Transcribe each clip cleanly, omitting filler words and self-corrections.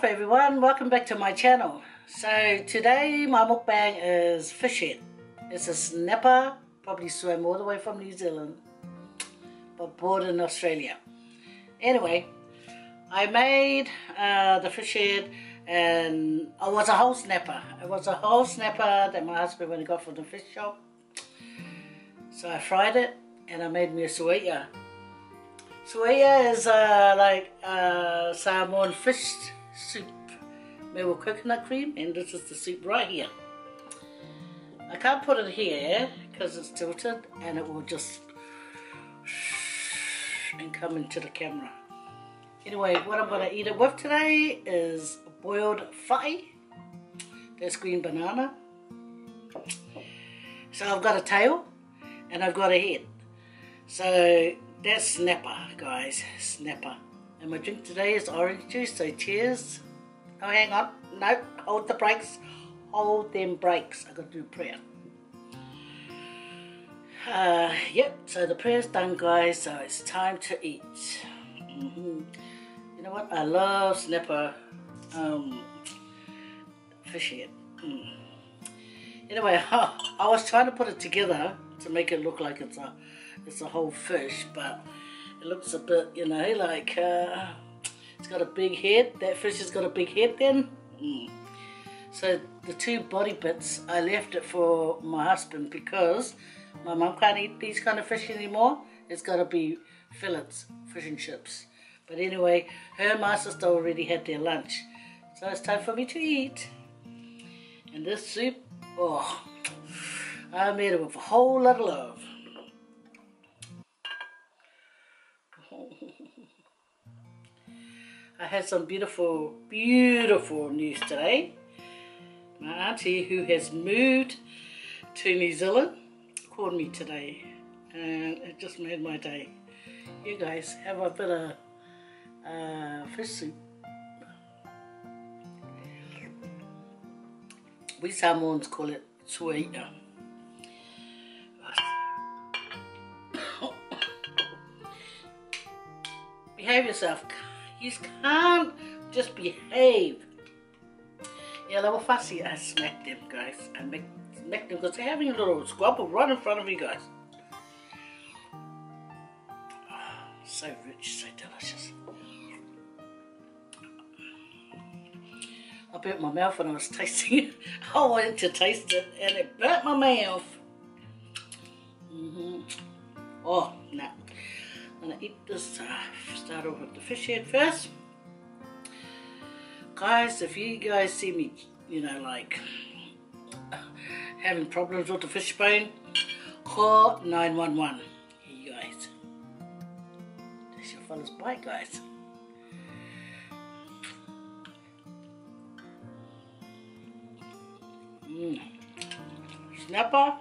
off everyone, welcome back to my channel. So today my mukbang is fish head. It's a snapper, probably swam all the way from New Zealand but bought in Australia. Anyway, I made the fish head and it was a whole snapper. It was a whole snapper that my husband went and got from the fish shop. So I fried it and I made me a suia. Suia is like Samoan fish soup made with coconut cream, and this is the soup right here. I can't put it here because it's tilted and it will just and come into the camera. Anyway, what I'm going to eat it with today is boiled Faye. That's green banana. So I've got a tail and I've got a head. So that's snapper, guys, snapper. And my drink today is orange juice, so cheers. Oh, hang on, no, hold the brakes, hold them brakes. I got to do prayer. Yep, so the prayer's done, guys, so it's time to eat. You know what, I love snapper fish head. Anyway, I was trying to put it together to make it look like it's a whole fish, but it looks a bit, you know, like it's got a big head. That fish has got a big head then. So the two body bits, I left it for my husband because my mum can't eat these kind of fish anymore. It's got to be fillets, fish and chips. But anyway, her and my sister already had their lunch, so it's time for me to eat. And this soup, oh, I made it with a whole lot of love. I had some beautiful, beautiful news today. My auntie, who has moved to New Zealand, called me today, and it just made my day. You guys have a bit of fish soup. We Samoans call it suia. Behave yourself. You can't just behave. Yeah, they were fussy. I smacked them, guys. I smacked them because they're having a little squabble right in front of you guys. Oh, so rich, so delicious. I burnt my mouth when I was tasting it. I wanted to taste it and it burnt my mouth. Oh, no. I'm going to eat this, start off with the fish head first. Guys, if you guys see me, you know, like, having problems with the fish bone, call 911. Here you guys. That's your fella's bite, guys. Snapper,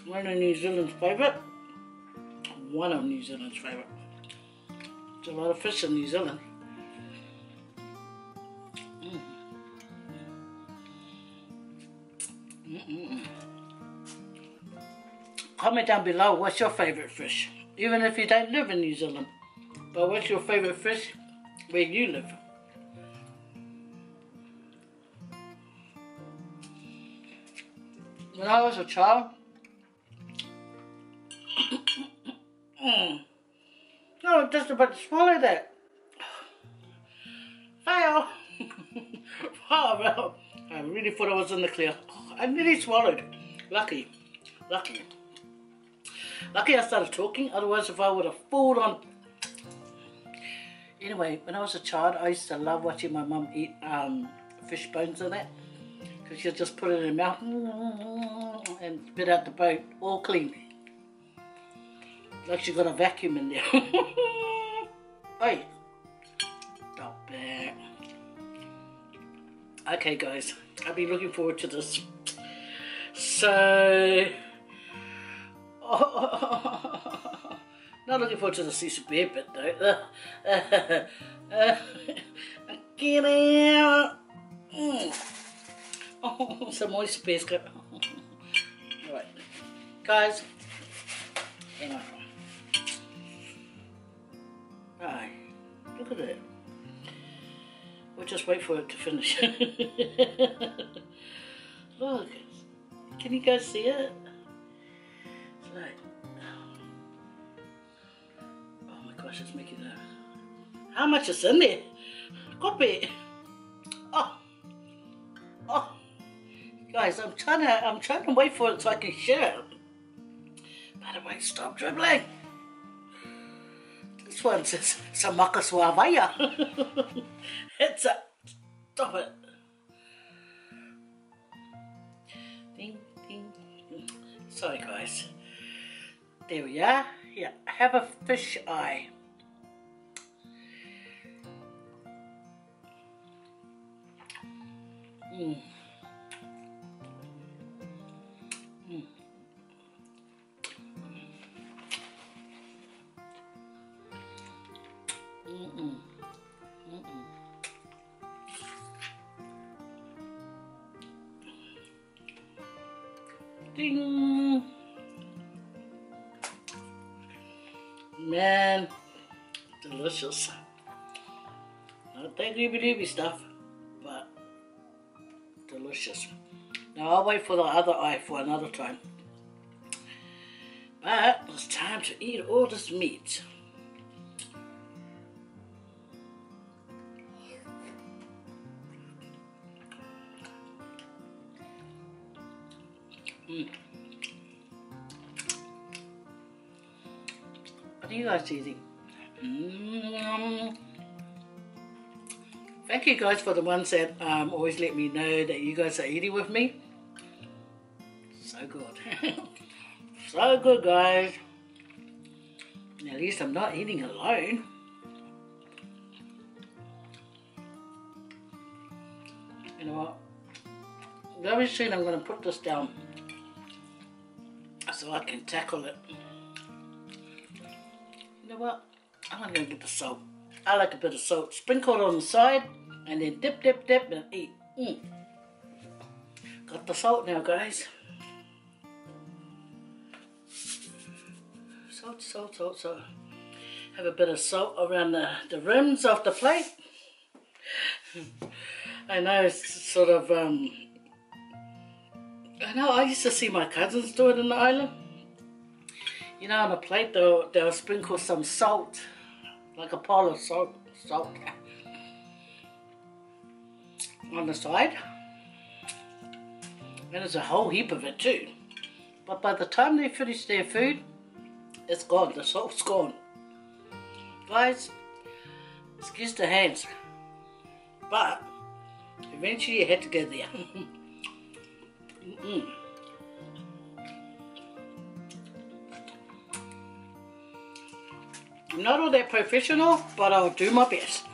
one of New Zealand's favourite. One of New Zealand's favourite. There's a lot of fish in New Zealand. Comment down below what's your favourite fish, even if you don't live in New Zealand. But what's your favourite fish where you live? When I was a child, no, just about to swallow that. Fail. Oh, well, I really thought I was in the clear. I nearly swallowed. Lucky. Lucky I started talking, otherwise if I would have fallen on. Anyway, when I was a child, I used to love watching my mum eat fish bones and that. Because she'd just put it in her mouth and spit out the bone, all clean. Like she got a vacuum in there. Hey, stop that. Okay, guys, I've been looking forward to this. So, not looking forward to the Cecil Bear bit though. Get out. Oh, some moist biscuit. Alright, guys, hang on. Alright, look at it. just wait for it to finish. Look, can you guys see it? It's like, oh my gosh, it's making that. How much is in there? Copy. Oh, oh, guys, I'm trying to wait for it so I can share it, but it won't stop dribbling. This one says Samoa Suavaya. It's a stop it. Ding ding. Sorry guys. There we are. Yeah, have a fish eye. Mm. Mm. Mm-mm. Mm-mm. Ding. Man, delicious. Not that doobie stuff, but delicious. Now I'll wait for the other eye for another time. But it's time to eat all this meat. What are you guys eating? Thank you guys for the ones that always let me know that you guys are eating with me. So good. So good, guys. At least I'm not eating alone. You know what? Very soon I'm going to put this down so I can tackle it. You know what? I'm going to go get the salt. I like a bit of salt. Sprinkle it on the side and then dip, dip, dip and eat. Got the salt now, guys. Salt, salt, salt, salt. Have a bit of salt around the rims of the plate. I know it's sort of, I know I used to see my cousins do it in the island. You know, on a plate they'll sprinkle some salt, like a pile of salt on the side. And there's a whole heap of it too. But by the time they finish their food, it's gone, the salt's gone. Guys, excuse the hands, but eventually you had to go there. I'm not all that professional, but I'll do my best.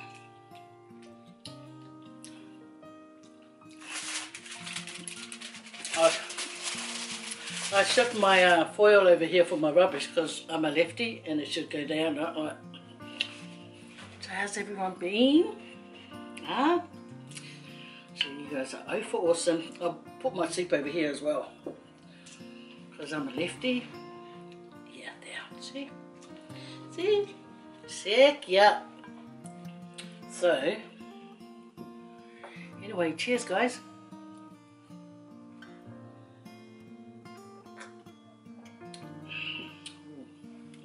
I shift my foil over here for my rubbish because I'm a lefty and it should go down, right? So how's everyone been? Huh? So you guys are oh for awesome. I'll put my soup over here as well because I'm a lefty. Yeah, there. See? See? Sick, yeah. So, anyway, cheers guys.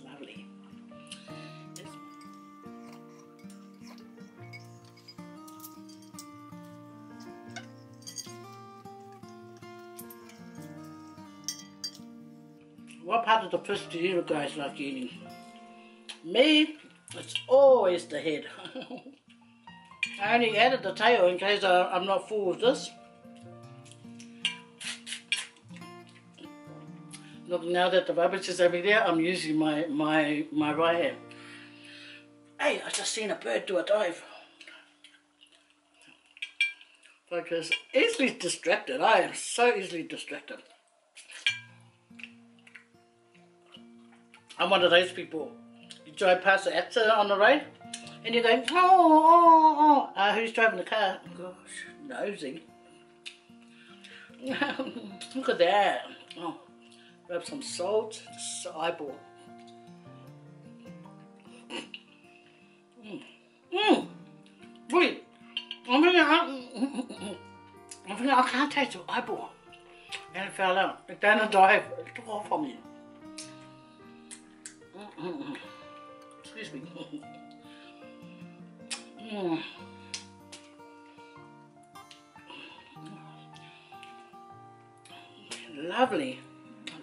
Lovely. Yes. What part of the fish do you guys like eating? Me, it's always the head. I only added the tail in case I'm not full with this. Look, now that the rubbish is over there, I'm using my right hand. Hey, I just seen a bird do a dive. Because easily distracted. I am so easily distracted. I'm one of those people. You drive past the accident on the road and you're going, who's driving the car? Gosh, nosy. Look at that. Oh, grab some salt, just eyeball. Wait, I'm I can't taste the eyeball. And it fell out. It down the dive. It took off on me. Excuse me. Lovely.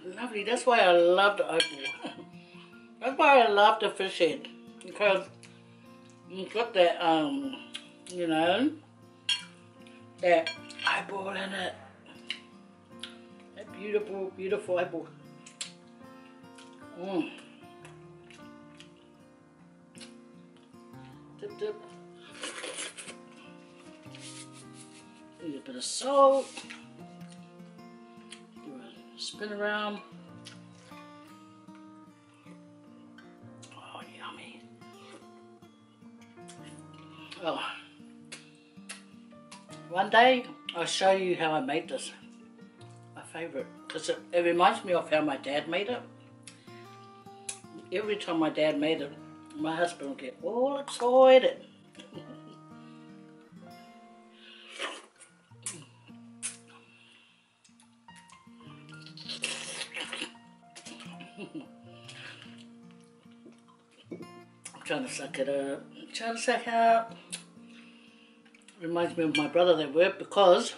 Lovely. That's why I love the eyeball. That's why I love the fish head. Because you've got that, you know, that eyeball in it. That beautiful, beautiful eyeball. Dip, dip. Need a bit of salt. Do a spin around. Oh, yummy. Oh. One day I'll show you how I made this. My favourite. Because it reminds me of how my dad made it. Every time my dad made it, my husband would get all excited. I'm trying to suck it up. I'm trying to suck it up. Reminds me of my brother at work, because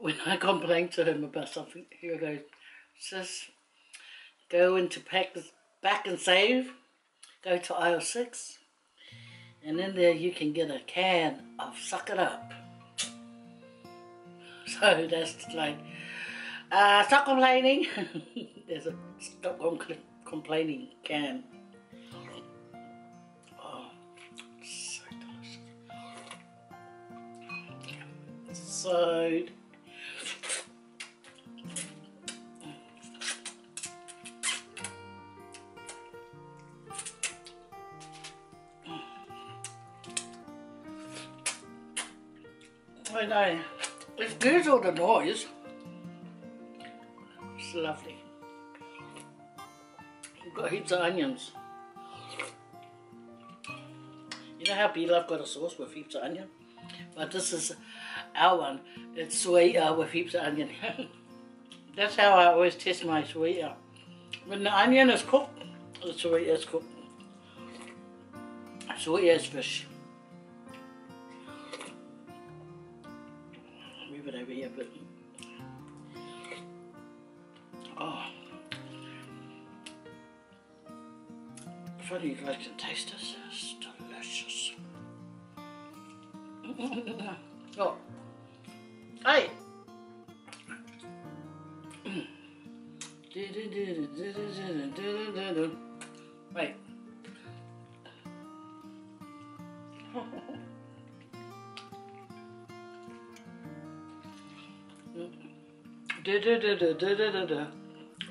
when I complained to him about something, he would go, sis, go into back and save, go to aisle 6, and in there you can get a can of Suck It Up. So that's like, stop complaining. There's a stop complaining can. Oh, so delicious. So I know, excuse all the noise. It's lovely. We've got heaps of onions. You know how people have got a sauce with heaps of onion? But this is our one. It's sweeter with heaps of onion. That's how I always test my sweeter. When the onion is cooked, the sweeter is cooked. Sweeter is fish. Move it over here a bit. Oh. Funny you guys can taste this. It's delicious. Oh. Hey! Wait.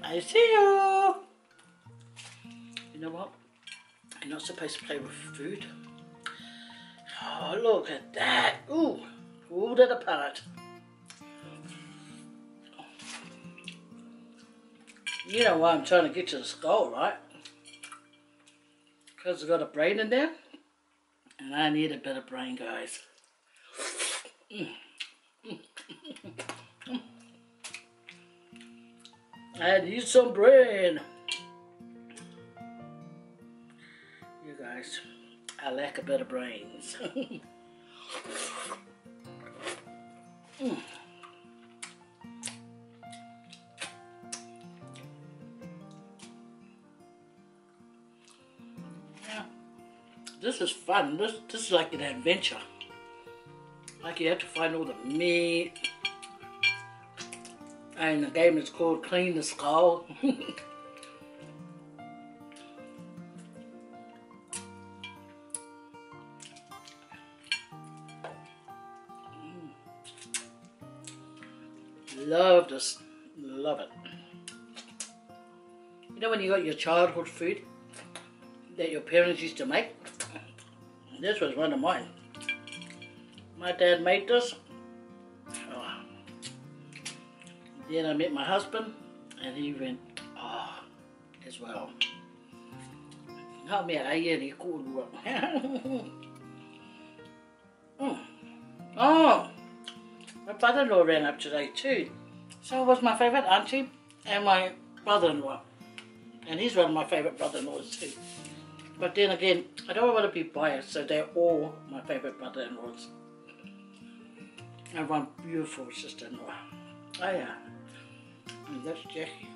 I see you. You know what? You're not supposed to play with food. Oh, look at that. Ooh, pulled it apart. You know why I'm trying to get to the skull, right? Because it's got a brain in there. And I need a bit of brain, guys. I need some brain. You guys, I lack a bit of brains. Yeah, this is fun. This is like an adventure. Like you have to find all the meat. And the game is called Clean the Skull. Love this, love it. You know when you got your childhood food that your parents used to make? This was one of mine. My dad made this. Then I met my husband, and he went, oh, as well. How mẹ ai đi cô luôn. Oh, My brother-in-law ran up today too. So it was my favourite auntie and my brother-in-law. And he's one of my favourite brother-in-laws too. But then again, I don't want to be biased, so they're all my favourite brother-in-laws. I have one beautiful sister-in-law. Oh yeah. And that's Jackie.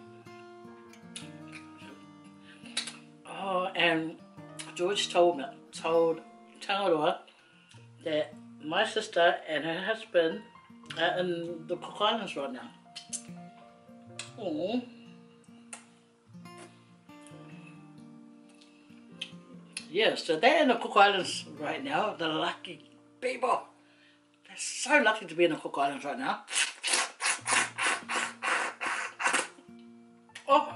Oh, and George told Tangaroa that my sister and her husband are in the Cook Islands right now. Oh. Yeah, so they're in the Cook Islands right now, the lucky people. They're so lucky to be in the Cook Islands right now. Oh!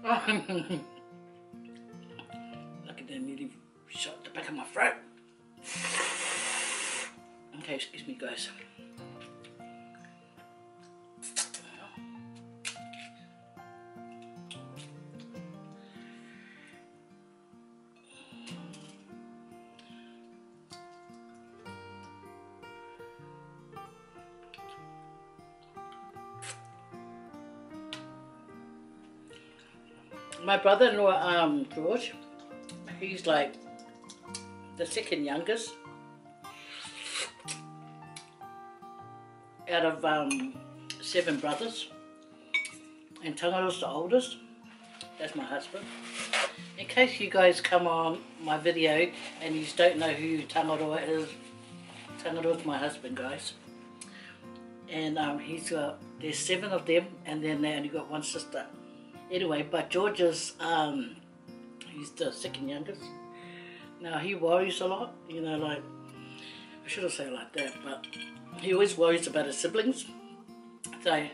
Look at that, nearly shot the back of my throat. Okay, excuse me guys. My brother-in-law, George, he's like the second youngest out of 7 brothers, and Tangaroa's the oldest. That's my husband. In case you guys come on my video and you don't know who Tangaroa is, Tangaroa's my husband, guys. And there's 7 of them, and then they only got 1 sister. Anyway, but George is, he's the second youngest. Now, he worries a lot, you know, like, I shouldn't say it like that, but he always worries about his siblings. So,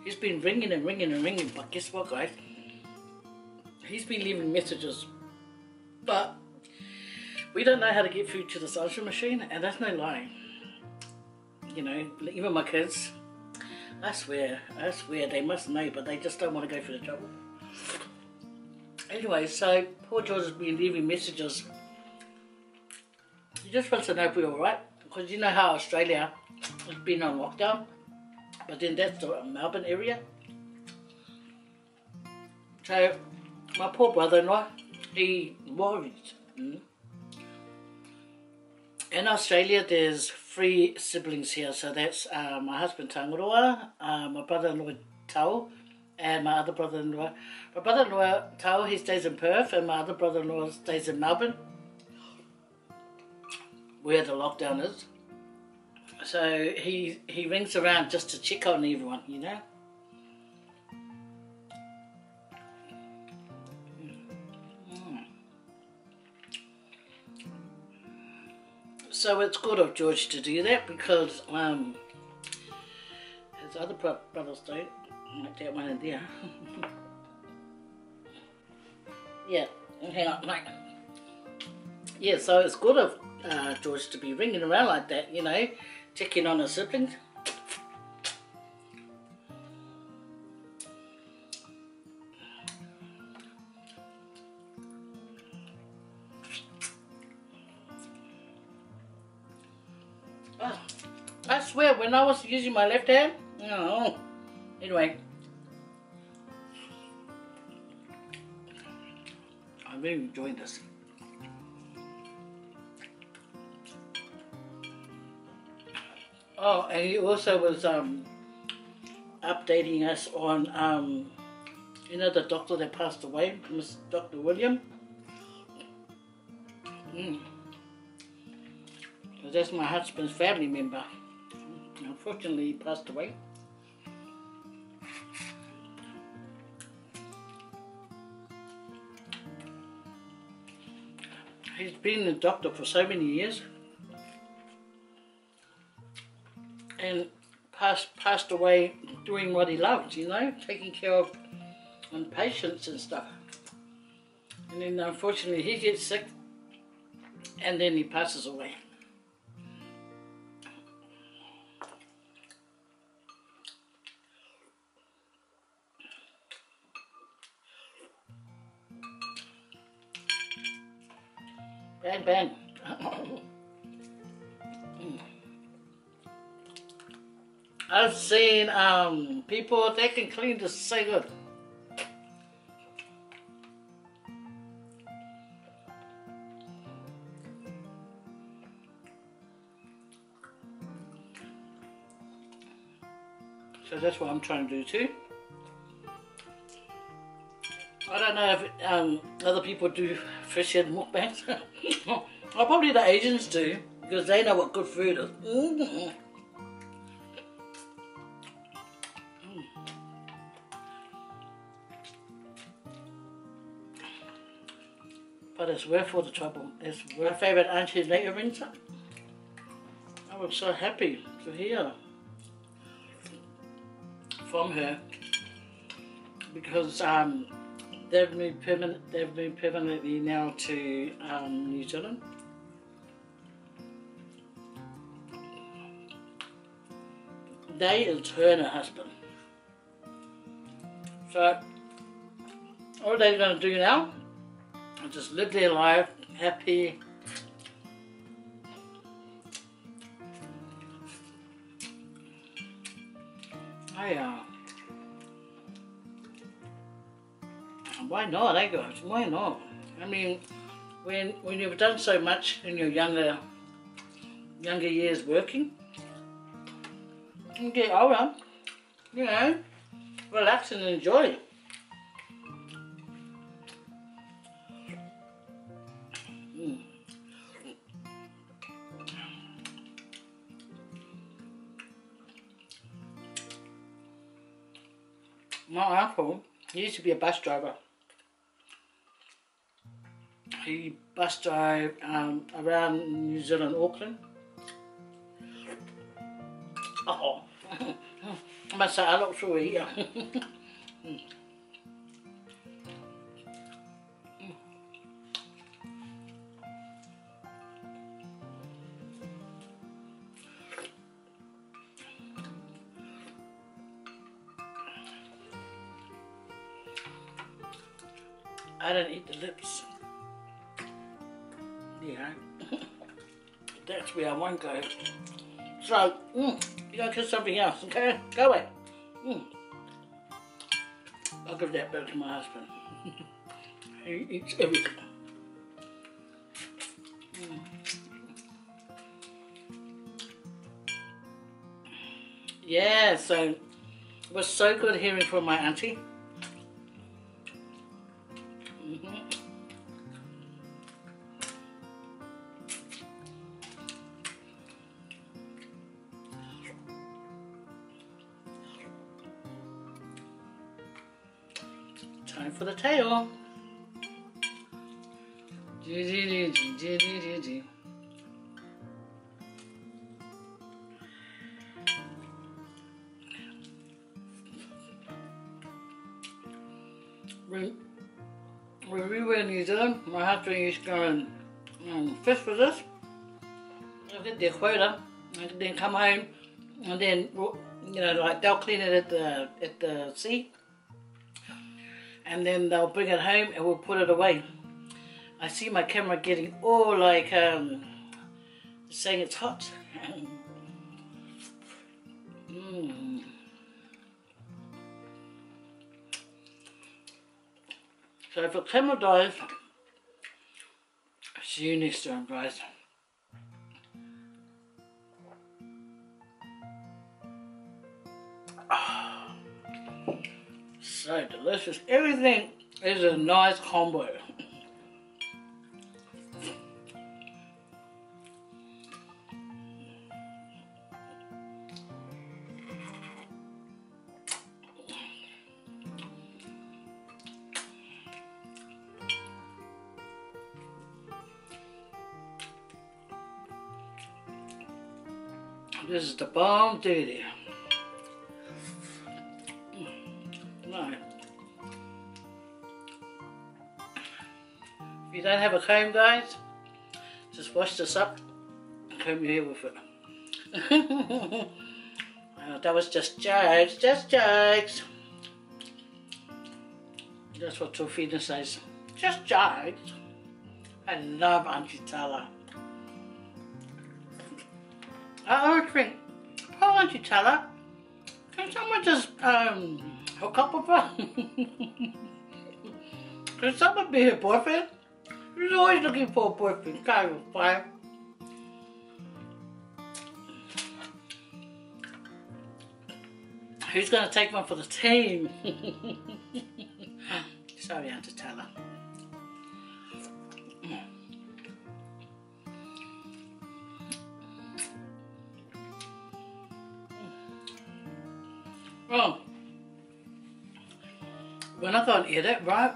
he's been ringing and ringing and ringing, but guess what, guys? He's been leaving messages, but we don't know how to get through to this answering machine, and that's no lie. You know, even my kids, I swear, they must know, but they just don't want to go through the trouble. Anyway, so poor George has been leaving messages. He just wants to know if we're alright, because you know how Australia has been on lockdown, but then that's the Melbourne area. So, my poor brother-in-law, he worries. In Australia, there's 3 siblings here, so that's my husband Tangaroa, my brother-in-law Tau, and my other brother-in-law. My brother-in-law Tau, he stays in Perth, and my other brother-in-law stays in Melbourne, where the lockdown is. So he rings around just to check on everyone, you know. So it's good of George to do that, because his other brothers don't, like that one in there. Yeah, hang on, like, yeah, so it's good of George to be ringing around like that, you know, checking on his siblings. Oh, I swear, when I was using my left hand, oh, anyway, I'm really enjoying this. Oh, and he also was updating us on, you know, the doctor that passed away, Dr. William. That's my husband's family member. Unfortunately, he passed away. He's been a doctor for so many years, and passed away doing what he loved, you know, taking care of patients and stuff. And then unfortunately he gets sick, and then he passes away. Bang, bang. I've seen people, they can clean this so good. So that's what I'm trying to do too. I don't know if other people do fish head mukbangs. Well, probably the Asians do, because they know what good food is. But it's worth all the trouble. It's my favourite auntie's later rings up. I was so happy to hear from her, because they've moved permanently now to New Zealand. They is her and her husband. So all they're going to do now is just live their life happy. Why not, eh guys? Why not? I mean, when you've done so much in your younger years working, you get older, you know, relax and enjoy. My uncle, he used to be a bus driver. He bus drove around New Zealand, Auckland. Oh, I must say, I look through here. I don't eat the lips. Yeah, that's where I won't go. So, you gotta kiss something else, okay? Go away. I'll give that back to my husband. He eats everything. Yeah, so it was so good hearing from my auntie. Time for the tail. When we were in New Zealand, my husband used to go and fish with us. They'll get their quota and then come home, and then, you know, like they'll clean it at the sea, and then they'll bring it home and we'll put it away. I see my camera getting all like saying it's hot. So if the camera dies, I'll see you next time, guys. Oh, so delicious. Everything is a nice combo. This is the bomb duty. No. If you don't have a comb, guys, just wash this up and comb your hair with it. That was just jokes, just jokes. That's what Tofina says. Just jokes. I love Auntie Tala. I always think, oh, Auntie Tala, Can someone just hook up with her? Can someone be her boyfriend? She's always looking for a boyfriend. Kind of fire. Who's going to take one for the team? Sorry, I had to tell her. Well, when I go and edit, right,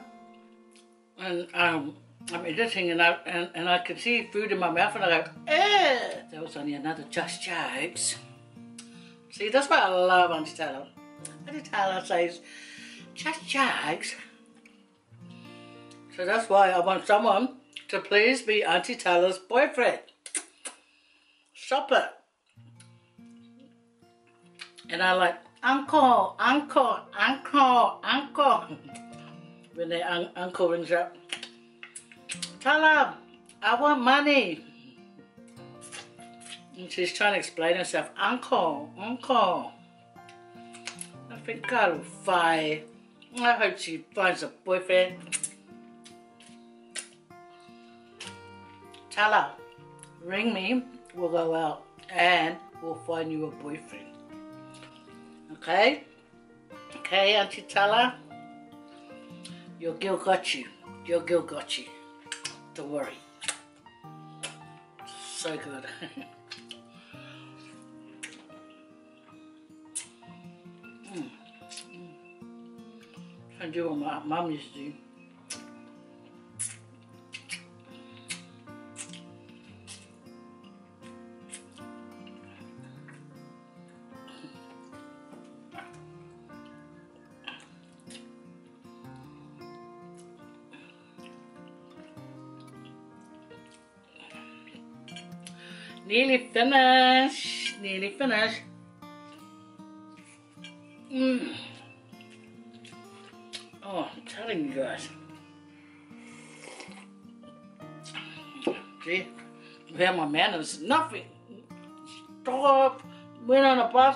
and I'm editing and I can see food in my mouth and I go, eh, that was only another just jokes. See, that's why I love Auntie Taylor. Auntie Taylor says, just jokes. So that's why I want someone to please be Auntie Taylor's boyfriend. Stop it. And I like, uncle, uncle, uncle, uncle. When the uncle rings up, tell him, I want money. And she's trying to explain herself, uncle, uncle. I think God will Faye. I hope she finds a boyfriend. Tell her, ring me, we'll go out and we'll find you a boyfriend. Okay? Okay, Auntie Tala? Your girl got you. Your girl got you. Don't worry. So good. I do what my mum used to do. Nearly finished. Nearly finished. Oh, I'm telling you guys. See, we have my manners. Nothing. Stop. Went on a bus.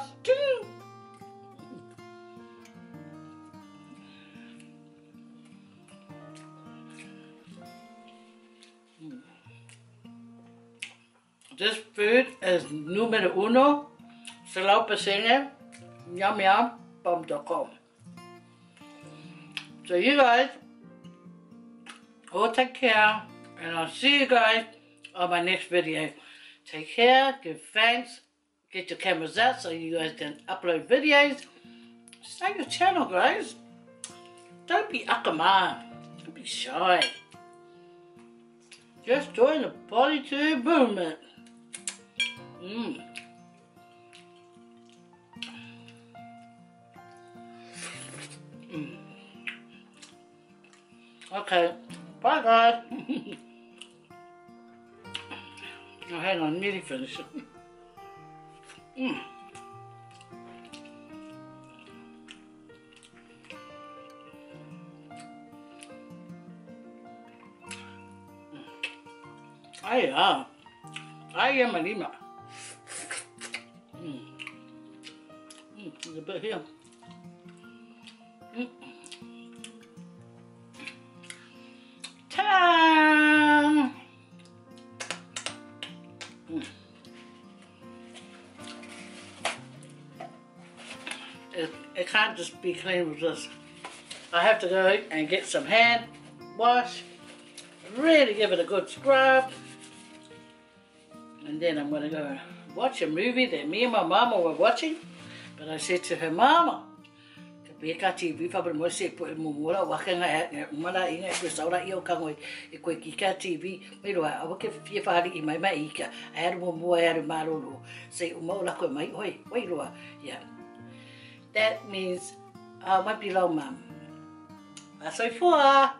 This food is numero uno. Salaw Pasene. Yum yum. Bum.com. So you guys all take care, and I'll see you guys on my next video. Take care, give thanks, get your cameras out so you guys can upload videos. Stay your channel, guys. Don't be akama. Don't be shy. Just join the Polytube movement. Okay, bye guys. Oh, hang on, nearly finished. I am a lima. There's a bit here. Ta-da! It can't just be clean with this. I have to go and get some hand wash, really give it a good scrub, and then I'm going to go watch a movie that me and my mama were watching. But I said to her, Mama, ka TV fa mo se po mo mola wa ka nga mala inga ko saura io ka ngoi e ko ki ka TV mai ro a ke fie fa ri mai mai ka a mo mo a marolo se o mo la ko mai oi ro yeah. That means I might be long, Mum. I say, fa.